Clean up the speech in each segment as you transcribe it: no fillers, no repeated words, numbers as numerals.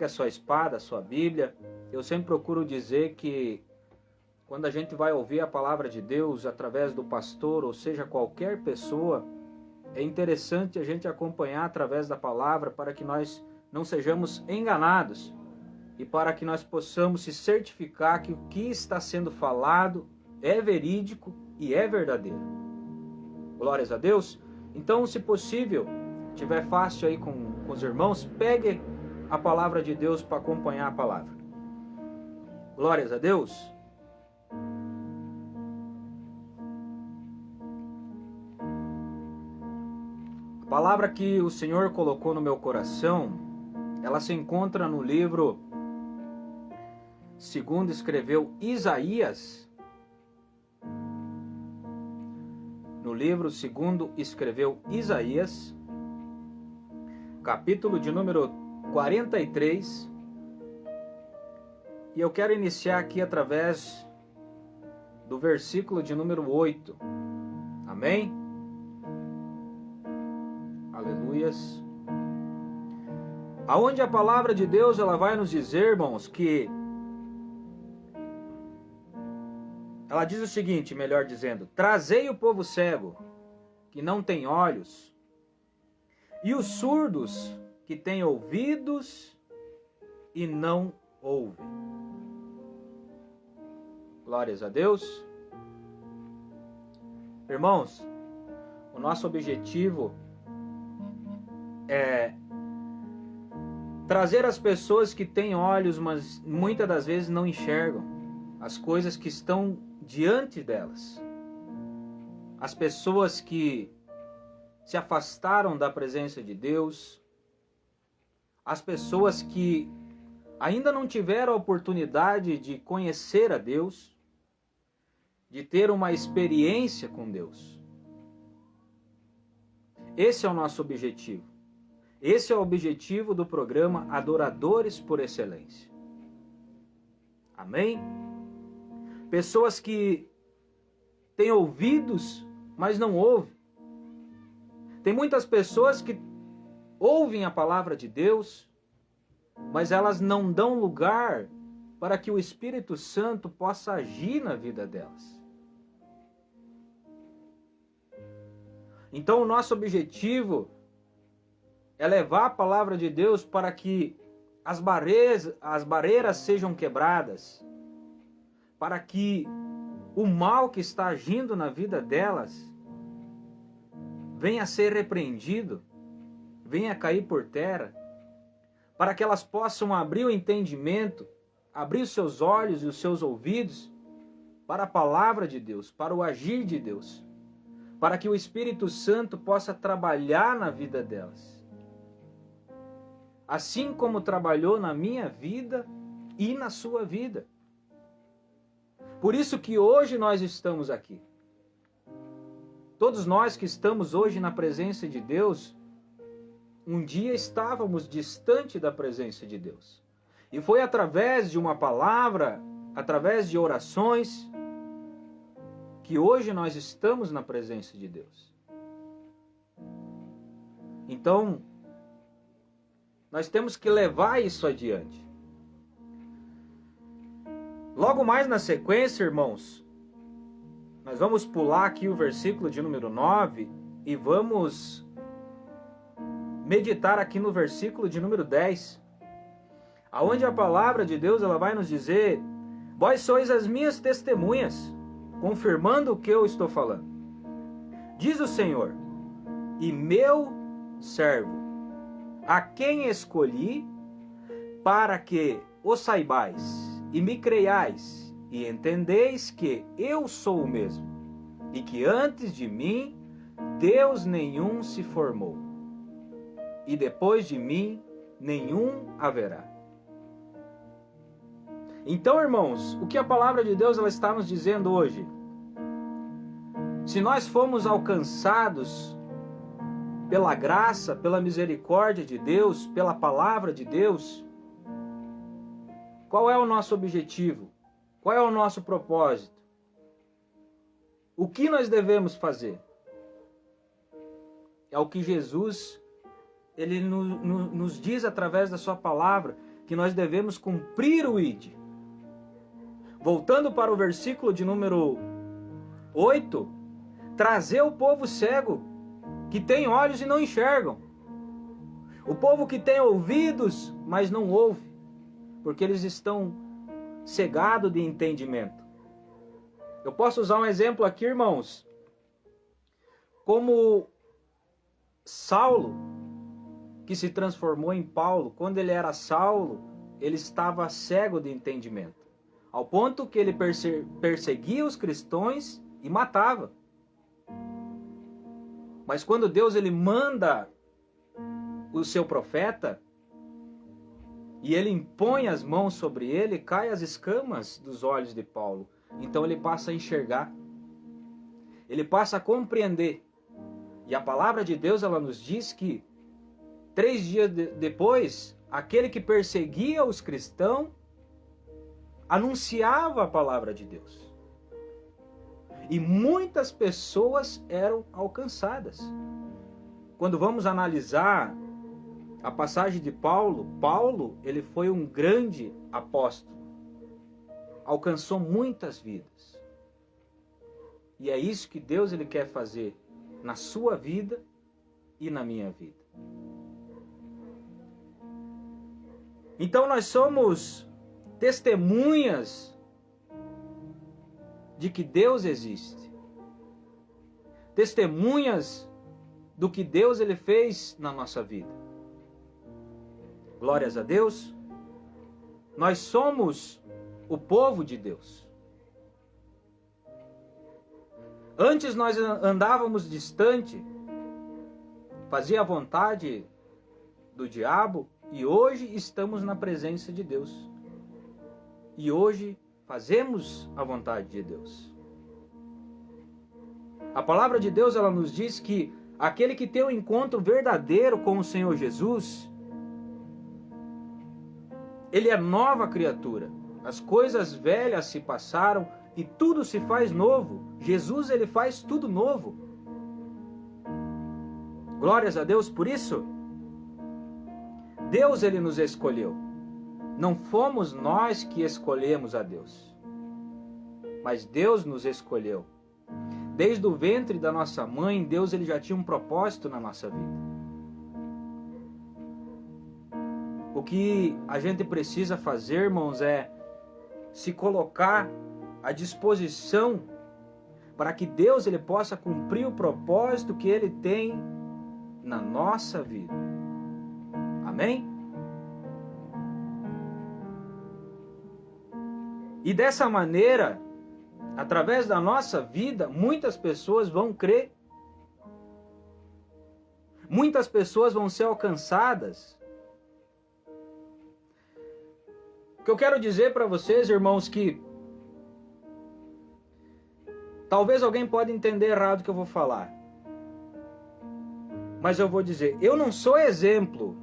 a sua espada, a sua Bíblia. Eu sempre procuro dizer que quando a gente vai ouvir a palavra de Deus através do pastor, ou seja, qualquer pessoa, é interessante a gente acompanhar através da palavra para que nós não sejamos enganados e para que nós possamos se certificar que o que está sendo falado é verídico e é verdadeiro. Glórias a Deus. Então, se possível, tiver fácil aí com os irmãos, pegue a palavra de Deus para acompanhar a palavra. Glórias a Deus. A palavra que o Senhor colocou no meu coração, ela se encontra no livro segundo escreveu Isaías. No livro segundo escreveu Isaías, capítulo de número 43. E eu quero iniciar aqui através do versículo de número 8. Amém? Aleluias. Aonde a palavra de Deus ela vai nos dizer, irmãos, que ela diz o seguinte, melhor dizendo: trazei o povo cego, que não tem olhos, e os surdos, que têm ouvidos e não ouvem. Glórias a Deus. Irmãos, o nosso objetivo é trazer as pessoas que têm olhos, mas muitas das vezes não enxergam as coisas que estão diante delas. As pessoas que se afastaram da presença de Deus, as pessoas que ainda não tiveram a oportunidade de conhecer a Deus, de ter uma experiência com Deus. Esse é o nosso objetivo. Esse é o objetivo do programa Adoradores por Excelência. Amém? Pessoas que têm ouvidos, mas não ouvem. Tem muitas pessoas que ouvem a palavra de Deus, mas elas não dão lugar para que o Espírito Santo possa agir na vida delas. Então o nosso objetivo é levar a palavra de Deus para que as barreiras sejam quebradas, para que o mal que está agindo na vida delas venha a ser repreendido, venha a cair por terra, para que elas possam abrir o entendimento, abrir os seus olhos e os seus ouvidos para a palavra de Deus, para o agir de Deus, para que o Espírito Santo possa trabalhar na vida delas. Assim como trabalhou na minha vida e na sua vida. Por isso que hoje nós estamos aqui. Todos nós que estamos hoje na presença de Deus, um dia estávamos distante da presença de Deus. E foi através de uma palavra, através de orações, que hoje nós estamos na presença de Deus. Então, nós temos que levar isso adiante. Logo mais na sequência, irmãos, nós vamos pular aqui o versículo de número 9 e vamos meditar aqui no versículo de número 10, aonde a palavra de Deus ela vai nos dizer: vós sois as minhas testemunhas, confirmando o que eu estou falando. Diz o Senhor, e meu servo, a quem escolhi, para que o saibais e me creiais e entendeis que eu sou o mesmo, e que antes de mim Deus nenhum se formou, e depois de mim nenhum haverá. Então, irmãos, o que a palavra de Deus ela está nos dizendo hoje? Se nós fomos alcançados pela graça, pela misericórdia de Deus, pela palavra de Deus, qual é o nosso objetivo? Qual é o nosso propósito? O que nós devemos fazer? É o que Jesus ele nos diz através da sua palavra, que nós devemos cumprir o ID. Voltando para o versículo de número 8, trazer o povo cego, que tem olhos e não enxergam. O povo que tem ouvidos, mas não ouve, porque eles estão cegados de entendimento. Eu posso usar um exemplo aqui, irmãos, como Saulo, que se transformou em Paulo. Quando ele era Saulo, ele estava cego de entendimento, ao ponto que ele perseguia os cristãos e matava. Mas quando Deus ele manda o seu profeta e ele impõe as mãos sobre ele, caem as escamas dos olhos de Paulo. Então ele passa a enxergar, ele passa a compreender. E a palavra de Deus ela nos diz que 3 dias depois, aquele que perseguia os cristãos anunciava a palavra de Deus. E muitas pessoas eram alcançadas. Quando vamos analisar a passagem de Paulo, ele foi um grande apóstolo. Alcançou muitas vidas. E é isso que Deus ele quer fazer na sua vida e na minha vida. Então nós somos testemunhas de que Deus existe. Testemunhas do que Deus ele fez na nossa vida. Glórias a Deus. Nós somos o povo de Deus. Antes nós andávamos distante, fazia a vontade do diabo, e hoje estamos na presença de Deus. E hoje fazemos a vontade de Deus. A palavra de Deus ela nos diz que aquele que tem um encontro verdadeiro com o Senhor Jesus, ele é nova criatura. As coisas velhas se passaram e tudo se faz novo. Jesus ele faz tudo novo. Glórias a Deus por isso. Deus ele nos escolheu. Não fomos nós que escolhemos a Deus, mas Deus nos escolheu. Desde o ventre da nossa mãe, Deus ele já tinha um propósito na nossa vida. O que a gente precisa fazer, irmãos, é se colocar à disposição para que Deus ele possa cumprir o propósito que ele tem na nossa vida. Amém? E dessa maneira, através da nossa vida, muitas pessoas vão crer. Muitas pessoas vão ser alcançadas. O que eu quero dizer para vocês, irmãos, que talvez alguém pode entender errado o que eu vou falar. Mas eu vou dizer, eu não sou exemplo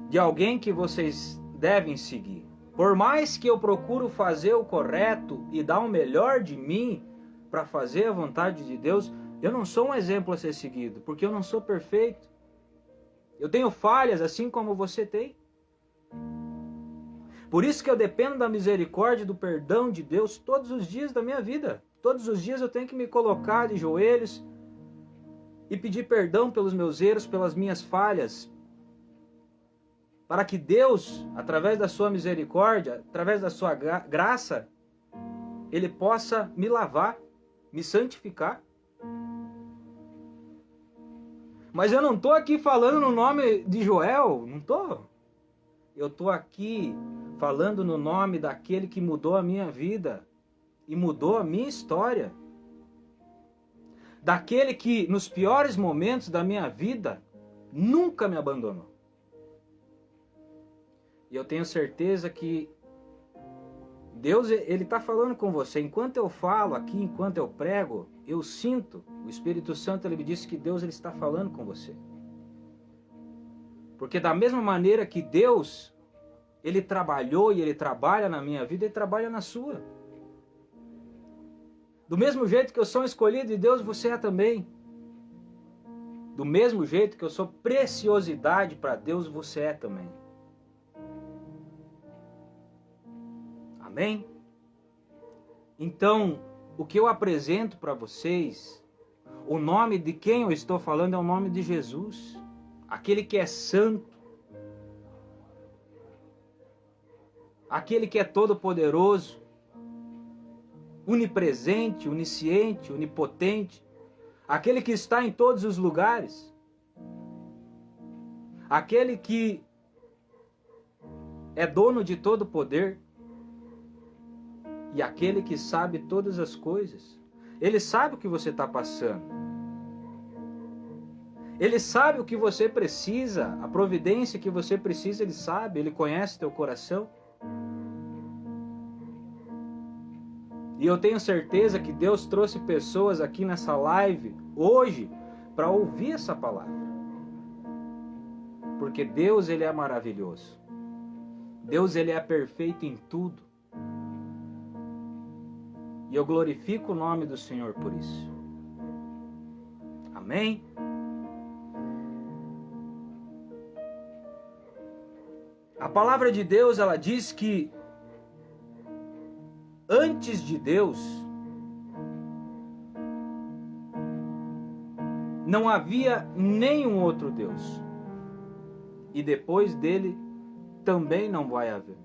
de alguém que vocês devem seguir. Por mais que eu procuro fazer o correto e dar o melhor de mim para fazer a vontade de Deus, eu não sou um exemplo a ser seguido, porque eu não sou perfeito. Eu tenho falhas assim como você tem. Por isso que eu dependo da misericórdia e do perdão de Deus todos os dias da minha vida. Todos os dias eu tenho que me colocar de joelhos e pedir perdão pelos meus erros, pelas minhas falhas, para que Deus, através da sua misericórdia, através da sua graça, Ele possa me lavar, me santificar. Mas eu não estou aqui falando no nome de Joel, não estou. Eu estou aqui falando no nome daquele que mudou a minha vida e mudou a minha história. Daquele que nos piores momentos da minha vida nunca me abandonou. E eu tenho certeza que Deus ele está falando com você. Enquanto eu falo aqui, enquanto eu prego, eu sinto. O Espírito Santo ele me disse que Deus ele está falando com você. Porque da mesma maneira que Deus ele trabalhou e ele trabalha na minha vida, ele trabalha na sua. Do mesmo jeito que eu sou escolhido de Deus, você é também. Do mesmo jeito que eu sou preciosidade para Deus, você é também. Amém? Então, o que eu apresento para vocês, o nome de quem eu estou falando é o nome de Jesus, aquele que é santo, aquele que é todo-poderoso, onipresente, onisciente, onipotente, aquele que está em todos os lugares, aquele que é dono de todo poder e aquele que sabe todas as coisas. Ele sabe o que você está passando. Ele sabe o que você precisa, a providência que você precisa, Ele sabe, Ele conhece teu coração. E eu tenho certeza que Deus trouxe pessoas aqui nessa live hoje para ouvir essa palavra. Porque Deus, Ele é maravilhoso. Deus, Ele é perfeito em tudo. E eu glorifico o nome do Senhor por isso. Amém? A palavra de Deus, ela diz que antes de Deus não havia nenhum outro Deus. E depois dele também não vai haver.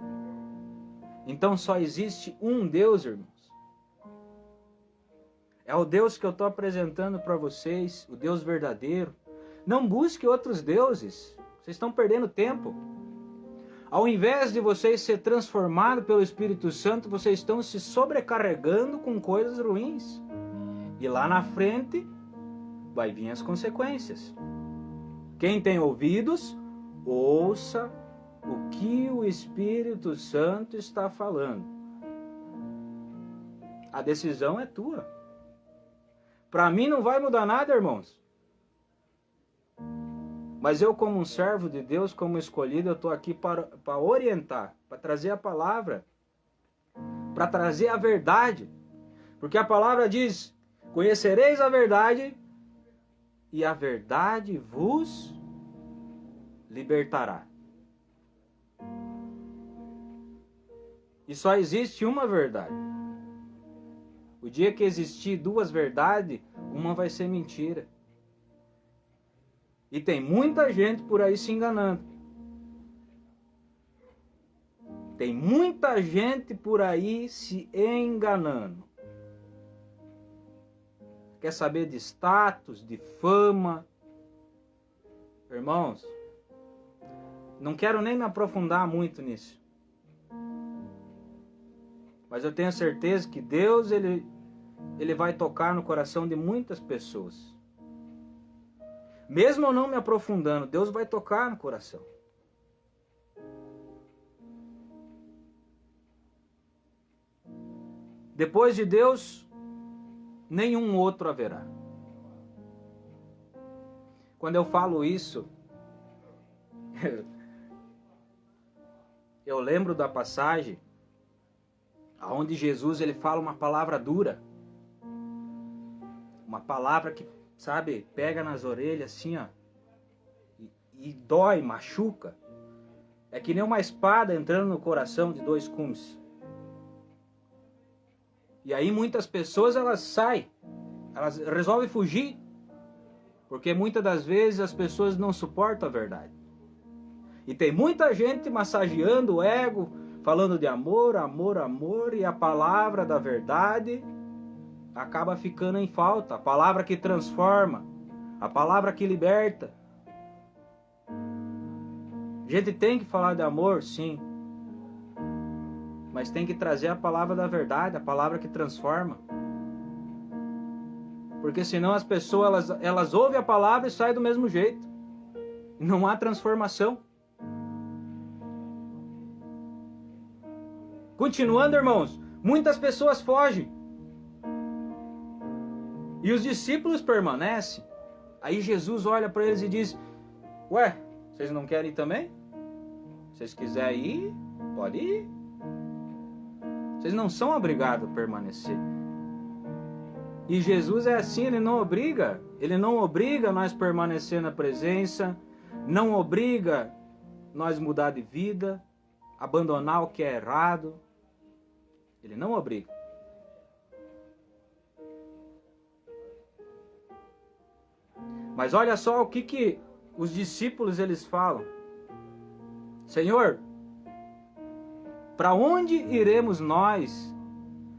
Então só existe um Deus, irmãos. É o Deus que eu estou apresentando para vocês, o Deus verdadeiro. Não busque outros deuses. Vocês estão perdendo tempo. Ao invés de vocês ser transformados pelo Espírito Santo, vocês estão se sobrecarregando com coisas ruins. E lá na frente vai vir as consequências. Quem tem ouvidos, ouça o que o Espírito Santo está falando. A decisão é tua. Para mim não vai mudar nada, irmãos. Mas eu, como um servo de Deus, como escolhido, eu estou aqui para orientar, para trazer a palavra, para trazer a verdade. Porque a palavra diz, conhecereis a verdade e a verdade vos libertará. E só existe uma verdade. O dia que existir duas verdades, uma vai ser mentira. E tem muita gente por aí se enganando. Tem muita gente por aí se enganando. Quer saber de status, de fama? Irmãos, não quero nem me aprofundar muito nisso. Mas eu tenho certeza que Deus, ele vai tocar no coração de muitas pessoas. Mesmo eu não me aprofundando, Deus vai tocar no coração. Depois de Deus, nenhum outro haverá. Quando eu falo isso, eu lembro da passagem onde Jesus ele fala uma palavra dura. Uma palavra que, sabe, pega nas orelhas assim, ó, e dói, machuca. É que nem uma espada entrando no coração de dois gumes. E aí muitas pessoas elas saem, elas resolvem fugir, porque muitas das vezes as pessoas não suportam a verdade. E tem muita gente massageando o ego, falando de amor, amor, amor, e a palavra da verdade acaba ficando em falta. A palavra que transforma, a palavra que liberta. A gente tem que falar de amor, sim. Mas tem que trazer a palavra da verdade, a palavra que transforma. Porque senão as pessoas elas ouvem a palavra e saem do mesmo jeito. Não há transformação. Continuando, irmãos, muitas pessoas fogem. E os discípulos permanecem. Aí Jesus olha para eles e diz: ué, vocês não querem ir também? Se vocês quiserem ir, pode ir. Vocês não são obrigados a permanecer. E Jesus é assim, Ele não obriga nós permanecer na presença, não obriga nós mudar de vida, abandonar o que é errado. Ele não obriga. Mas olha só o que os discípulos eles falam. Senhor, para onde iremos nós,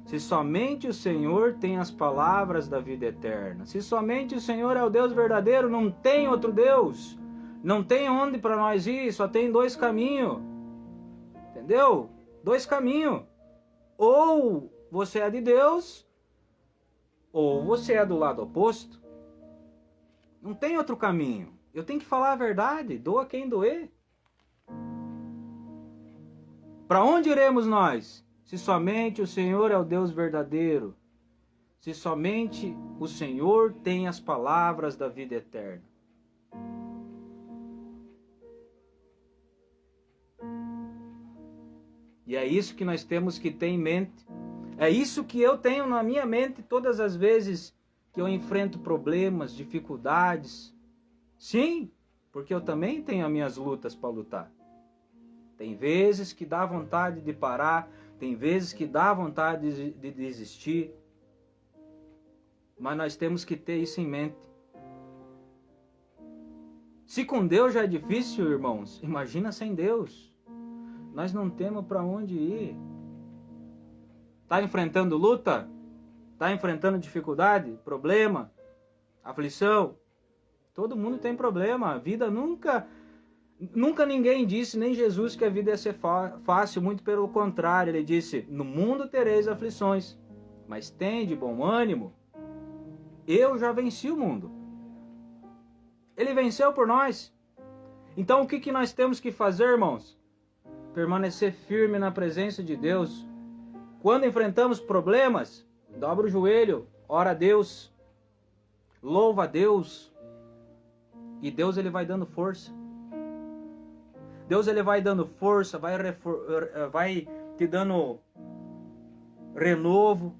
se somente o Senhor tem as palavras da vida eterna? Se somente o Senhor é o Deus verdadeiro, não tem outro Deus. Não tem onde para nós ir, só tem dois caminhos. Entendeu? Dois caminhos. Ou você é de Deus, ou você é do lado oposto. Não tem outro caminho. Eu tenho que falar a verdade, doa quem doer. Para onde iremos nós? Se somente o Senhor é o Deus verdadeiro. Se somente o Senhor tem as palavras da vida eterna. E é isso que nós temos que ter em mente. É isso que eu tenho na minha mente todas as vezes que eu enfrento problemas, dificuldades. Sim, porque eu também tenho as minhas lutas para lutar. Tem vezes que dá vontade de parar, tem vezes que dá vontade de desistir. Mas nós temos que ter isso em mente. Se com Deus já é difícil, irmãos, imagina sem Deus. Nós não temos para onde ir. Está enfrentando luta? Está enfrentando dificuldade? Problema? Aflição? Todo mundo tem problema. A vida nunca ninguém disse, nem Jesus, que a vida ia ser fácil. Muito pelo contrário, ele disse, no mundo tereis aflições, mas tende bom ânimo. Eu já venci o mundo. Ele venceu por nós. Então o que nós temos que fazer, irmãos? Permanecer firme na presença de Deus. Quando enfrentamos problemas, dobra o joelho, ora a Deus, louva a Deus. E Deus ele vai dando força. Deus ele vai dando força, vai te dando renovo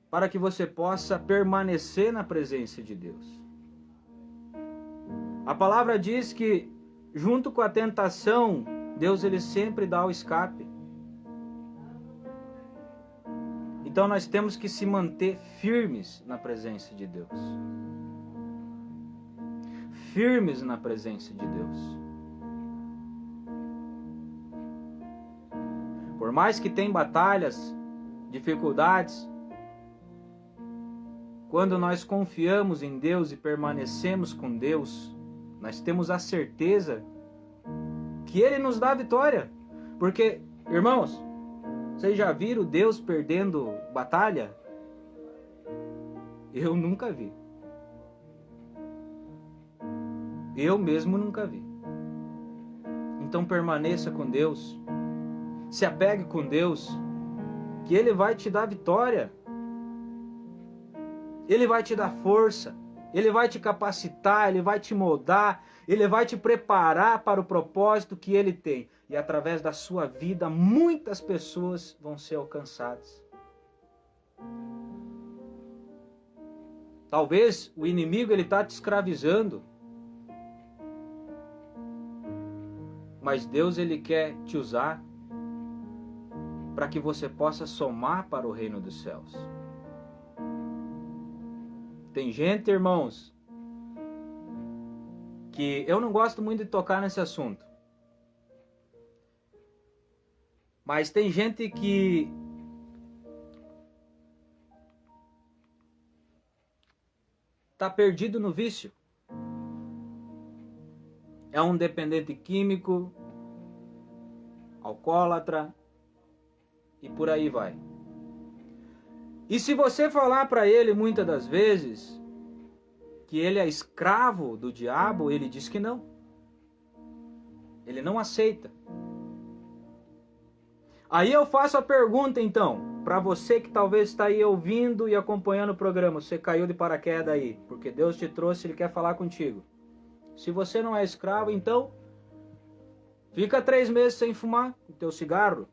para que você possa permanecer na presença de Deus. A palavra diz que junto com a tentação, Deus ele sempre dá o escape. Então nós temos que se manter firmes na presença de Deus. Firmes na presença de Deus. Por mais que tenha batalhas, dificuldades, quando nós confiamos em Deus e permanecemos com Deus, nós temos a certeza que Ele nos dá a vitória. Porque, irmãos, vocês já viram Deus perdendo batalha? Eu nunca vi. Eu mesmo nunca vi. Então permaneça com Deus. Se apegue com Deus, que Ele vai te dar vitória. Ele vai te dar força. Ele vai te capacitar, Ele vai te moldar, Ele vai te preparar para o propósito que Ele tem. E através da sua vida, muitas pessoas vão ser alcançadas. Talvez o inimigo ele está te escravizando. Mas Deus ele quer te usar para que você possa somar para o reino dos céus. Tem gente, irmãos, que eu não gosto muito de tocar nesse assunto. Mas tem gente que está perdido no vício. É um dependente químico, alcoólatra e por aí vai. E se você falar para ele muitas das vezes que ele é escravo do diabo, ele diz que não. Ele não aceita. Aí eu faço a pergunta então, para você que talvez está aí ouvindo e acompanhando o programa, você caiu de paraquedas aí, porque Deus te trouxe, Ele quer falar contigo. Se você não é escravo, então, fica 3 meses sem fumar o teu cigarro,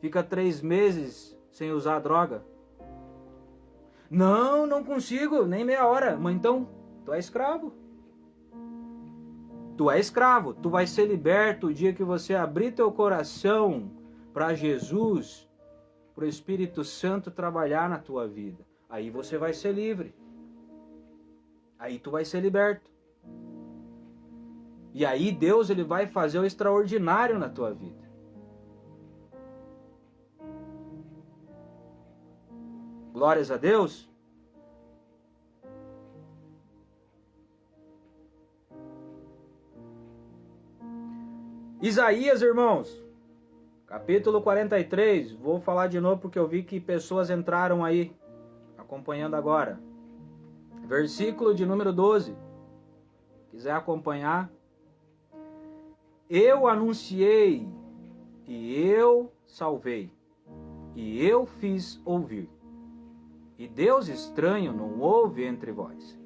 fica 3 meses sem usar droga. Não consigo, nem meia hora. Mas então, tu é escravo. Tu é escravo. Tu vai ser liberto o dia que você abrir teu coração para Jesus. para o Espírito Santo trabalhar na tua vida. Aí você vai ser livre. Aí tu vai ser liberto. E aí Deus ele vai fazer o extraordinário na tua vida. Glórias a Deus. Isaías, irmãos, capítulo 43. Vou falar de novo porque eu vi que pessoas entraram aí, acompanhando agora. Versículo de número 12. Quiser acompanhar. Eu anunciei e eu salvei e eu fiz ouvir. E Deus estranho não houve entre vós,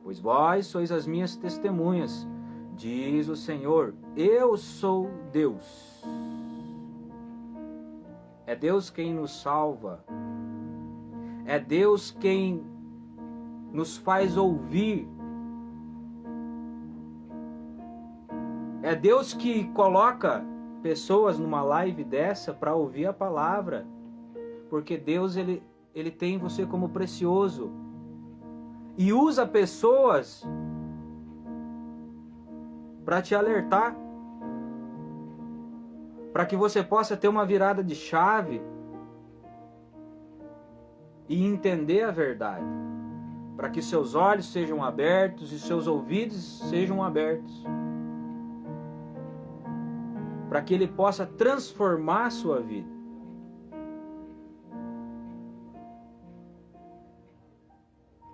pois vós sois as minhas testemunhas, diz o Senhor, eu sou Deus. É Deus quem nos salva, é Deus quem nos faz ouvir, é Deus que coloca pessoas numa live dessa para ouvir a palavra, porque Deus ele tem você como precioso e usa pessoas para te alertar, para que você possa ter uma virada de chave e entender a verdade, para que seus olhos sejam abertos e seus ouvidos sejam abertos, para que ele possa transformar a sua vida.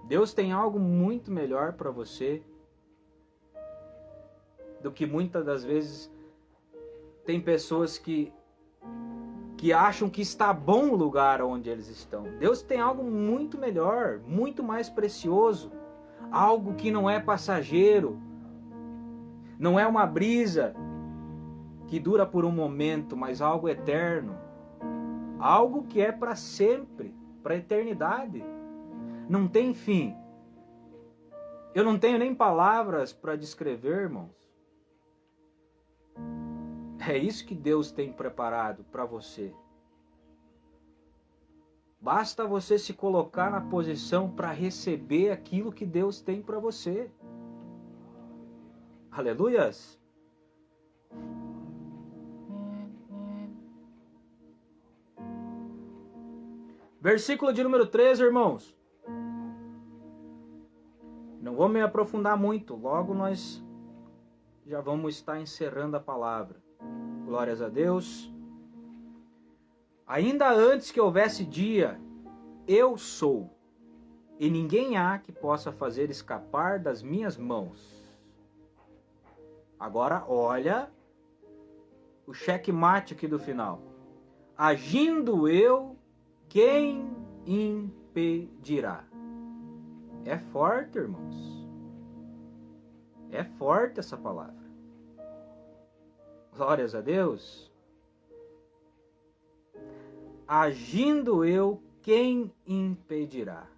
Deus tem algo muito melhor para você do que muitas das vezes tem pessoas que acham que está bom o lugar onde eles estão. Deus tem algo muito melhor, muito mais precioso, algo que não é passageiro, não é uma brisa que dura por um momento, mas algo eterno, algo que é para sempre, para a eternidade. Não tem fim. Eu não tenho nem palavras para descrever, irmãos. É isso que Deus tem preparado para você. Basta você se colocar na posição para receber aquilo que Deus tem para você. Aleluias! Versículo de número 13, irmãos. Não vou me aprofundar muito, logo nós já vamos estar encerrando a palavra. Glórias a Deus. Ainda antes que houvesse dia, eu sou, e ninguém há que possa fazer escapar das minhas mãos. Agora olha o checkmate aqui do final. Agindo eu, quem impedirá? É forte, irmãos. É forte essa palavra. Glórias a Deus. Agindo eu, quem impedirá?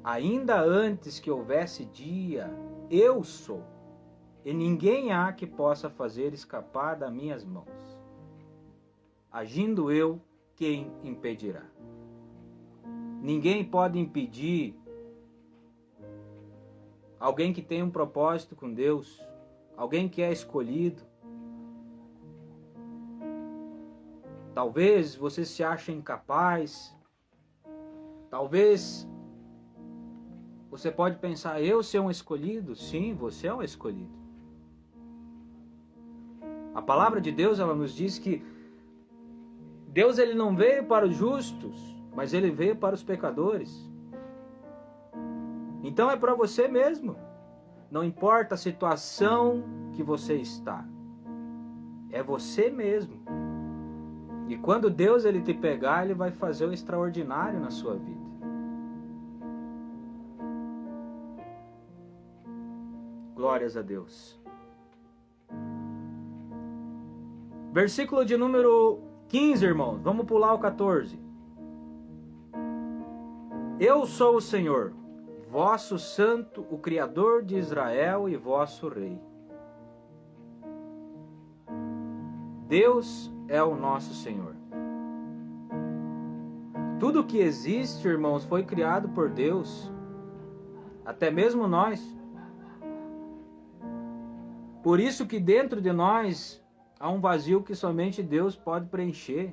Ainda antes que houvesse dia, eu sou, e ninguém há que possa fazer escapar das minhas mãos. Agindo eu, quem impedirá? Ninguém pode impedir alguém que tem um propósito com Deus, alguém que é escolhido. Talvez você se ache incapaz, talvez você pode pensar, eu ser um escolhido? Sim, você é um escolhido. A palavra de Deus, ela nos diz que Deus ele não veio para os justos, mas ele veio para os pecadores. Então é para você mesmo. Não importa a situação que você está. É você mesmo. E quando Deus ele te pegar, ele vai fazer o extraordinário na sua vida. Glórias a Deus. Versículo de número 15, irmãos. Vamos pular o 14. Eu sou o Senhor, vosso santo, o Criador de Israel e vosso Rei. Deus é o nosso Senhor. Tudo que existe, irmãos, foi criado por Deus. Até mesmo nós. Por isso que dentro de nós há um vazio que somente Deus pode preencher.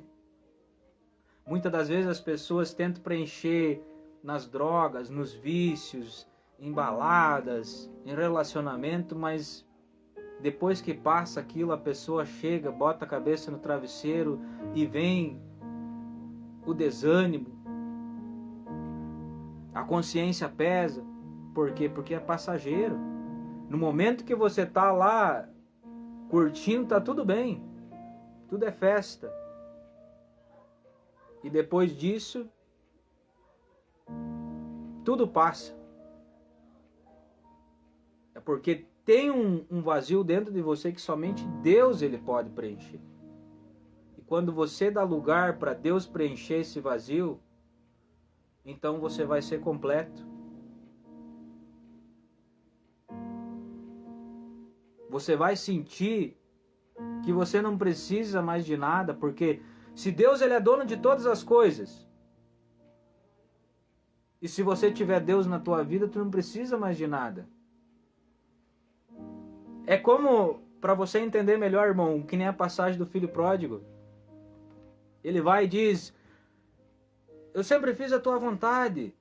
Muitas das vezes as pessoas tentam preencher nas drogas, nos vícios, em baladas, em relacionamento, mas depois que passa aquilo, a pessoa chega, bota a cabeça no travesseiro e vem o desânimo, a consciência pesa. Por quê? Porque é passageiro. No momento que você está lá curtindo, está tudo bem, tudo é festa. E depois disso, tudo passa. É porque tem um vazio dentro de você que somente Deus ele pode preencher. E quando você dá lugar para Deus preencher esse vazio, então você vai ser completo. Você vai sentir que você não precisa mais de nada, porque se Deus ele é dono de todas as coisas, e se você tiver Deus na tua vida, tu não precisa mais de nada. É como, para você entender melhor, irmão, que nem a passagem do filho pródigo. Ele vai e diz: eu sempre fiz a tua vontade.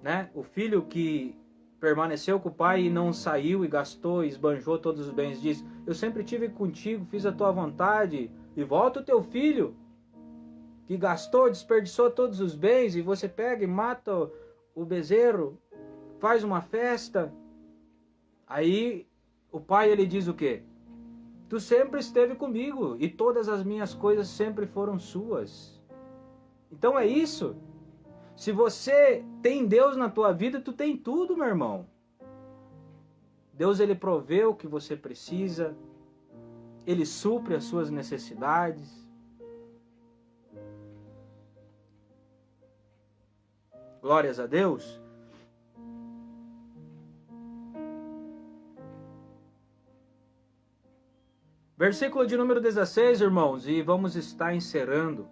Né? O filho que permaneceu com o pai e não saiu e gastou e esbanjou todos os bens, diz: eu sempre tive contigo, fiz a tua vontade, e volta o teu filho que gastou, desperdiçou todos os bens, e você pega e mata o bezerro, faz uma festa. Aí o pai ele diz o quê? Tu sempre esteve comigo e todas as minhas coisas sempre foram suas. Então é isso. Se você tem Deus na tua vida, tu tem tudo, meu irmão. Deus ele provê o que você precisa, ele supre as suas necessidades. Glórias a Deus. Versículo de número 16, irmãos, e vamos estar encerrando.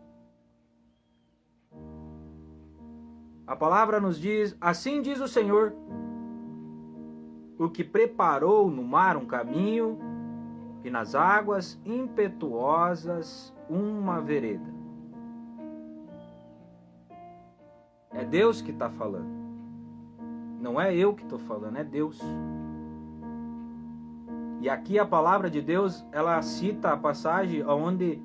A palavra nos diz: assim diz o Senhor, o que preparou no mar um caminho e nas águas impetuosas uma vereda. É Deus que está falando. Não é eu que estou falando, é Deus. E aqui a palavra de Deus, ela cita a passagem onde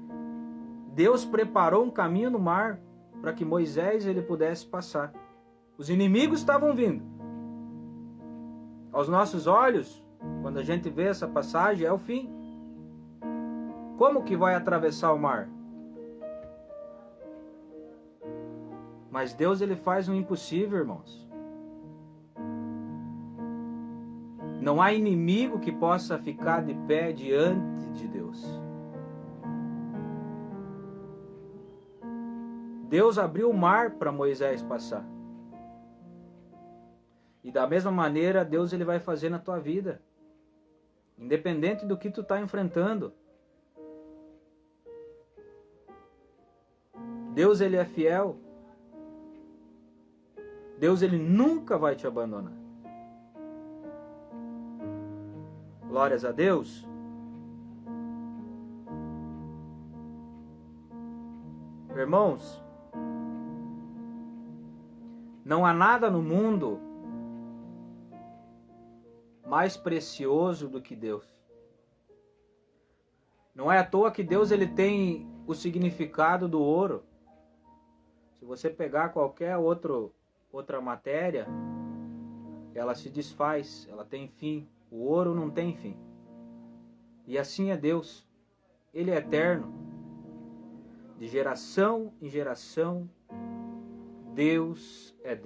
Deus preparou um caminho no mar para que Moisés ele pudesse passar. Os inimigos estavam vindo. Aos nossos olhos, quando a gente vê essa passagem, é o fim. Como que vai atravessar o mar? Mas Deus ele faz o impossível, irmãos. Não há inimigo que possa ficar de pé diante de Deus. Deus abriu o mar para Moisés passar. E da mesma maneira, Deus ele vai fazer na tua vida. Independente do que tu está enfrentando. Deus ele é fiel. Deus ele nunca vai te abandonar. Glórias a Deus. Irmãos, não há nada no mundo mais precioso do que Deus. Não é à toa que Deus ele tem o significado do ouro. Se você pegar qualquer outra matéria, ela se desfaz, ela tem fim. O ouro não tem fim. E assim é Deus. Ele é eterno. De geração em geração, Deus é Deus.